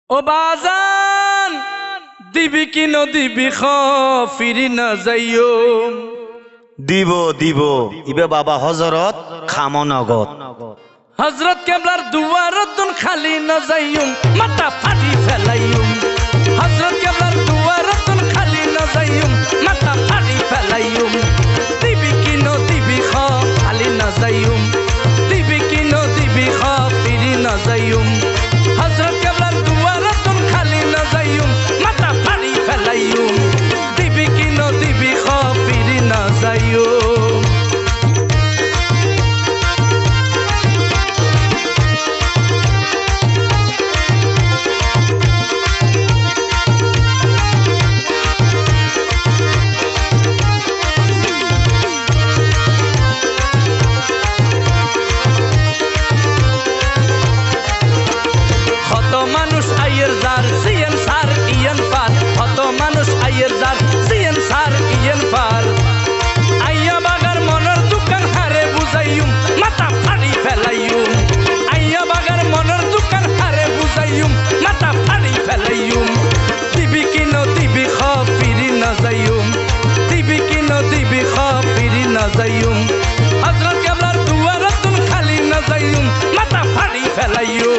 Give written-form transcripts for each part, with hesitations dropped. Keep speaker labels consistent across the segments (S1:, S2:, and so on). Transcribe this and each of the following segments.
S1: ও বাজান দিবি কি নদিবি ফিরি না যাইও
S2: দিব দিব ইবে বাবা হজরত খামনগত
S1: হজরত কেবলার দুয়ারতুন খালি না যাইও মাথা ফাটি ফেলাইও হজরত কেবলার দুয়ারতুন খালি না যাইও মাথা ফাটি ফেলাইও দিবি কি নদিবি খালি না যাইও দিবি কি নদিবি ফিরি না যাইও হজরত কেবলার দুয়ারতুন খালি না যাইও মাথা ফাটি ফেলাইও দিবি কি নদিবি ফিরি না যাইও হযরত কেবলার দুয়ারতুন খালি না যাইও মাথা ফাড়ি ফেলাইও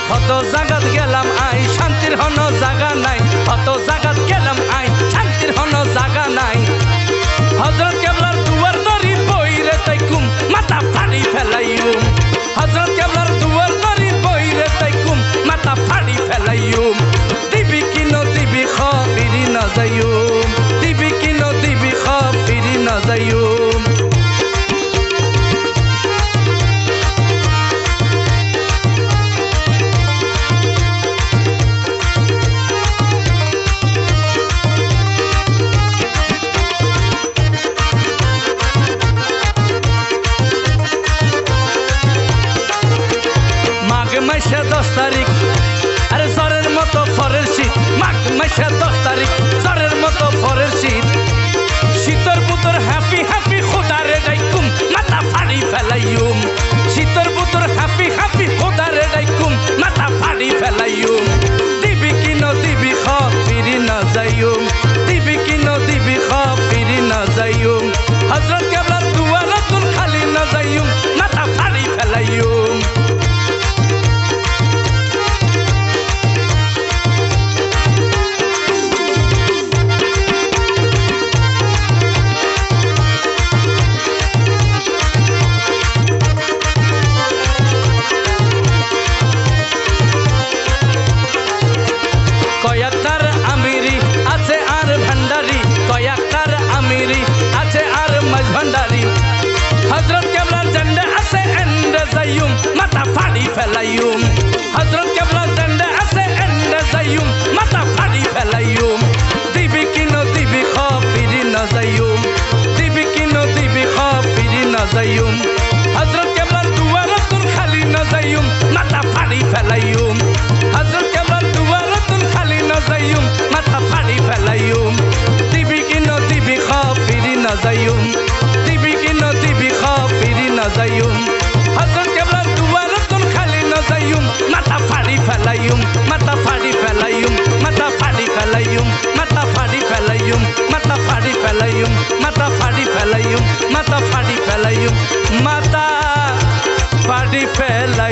S1: কত জায়গাত গেলাম আই শান্তির হন জায়গা নাই কত জায়গাত গেলাম আই শান্তির হন জায়গা নাই হযরত কেবলার দুয়ার দরি বইরে তাইকুম মাথা ফাড়ি ফেলাইও হযরত কেবলার দুয়ার দরি বইরে তাইকুম মাথা ফাড়ি ফেলাইও দিবি কি নদিবি ফিরি না যাইও দিবি কি নদিবি ফিরি না যাইও মাইশা 10 তারিখ আরে জ্বরের মতো ফরের শীত মাঘ মাইশা 10 তারিখ জ্বরের মতো ফরের শীত শীতর বুতর হ্যাপি হ্যাপি খোদারে ডাইকুম মাথা ফাড়ি ফেলাইউম শীতর বুতর হ্যাপি হ্যাপি খোদারে ডাইকুম মাথা ফাড়ি ফেলাইউম দিবি কি নদিবি ফিরি না যাইউম দিবি কি নদিবি ফিরি না যাইউম হযরত কেবলার দুয়ারতুন খালি না যাইউম মাথা ফাড়ি ফেলাইউম হযরত কেবলার ঝান্ডা আছে এন্ডে যাইউম মাথা ফাড়ি ফেলাইউম হযরত কেবলার ঝান্ডা আছে এন্ডে যাইউম মাথা ফাড়ি ফেলাইউম দিবি কি নদিবি ফিরি না যাইউম দিবি কি নদিবি ফিরি না যাইউম হযরত কেবলার দুয়ারতুন খালি না যাইউম মাথা ফাড়ি ফেলাইউম হযরত কেবলার দুয়ারতুন খালি না যাইউম মাথা ফাড়ি ফেলাইউম দিবি কি নদিবি ফিরি না যাইউম দিবি কি নদিবি ফিরি না যাইউম হযরত কেবলার দুয়ারতুন খালি না যাইউম মাথা ফাড়ি ফেলাইউম মাথা ফাড়ি ফেলাইউম মাথা ফাড়ি ফেলাইউম মাথা ফাড়ি ফেলাইউম মাথা ফাড়ি ফেলাইউম মাথা ফাড়ি ফেলাইউম মাথা ফাড়ি ফেলাইউম মাথা ফাড়ি ফেলা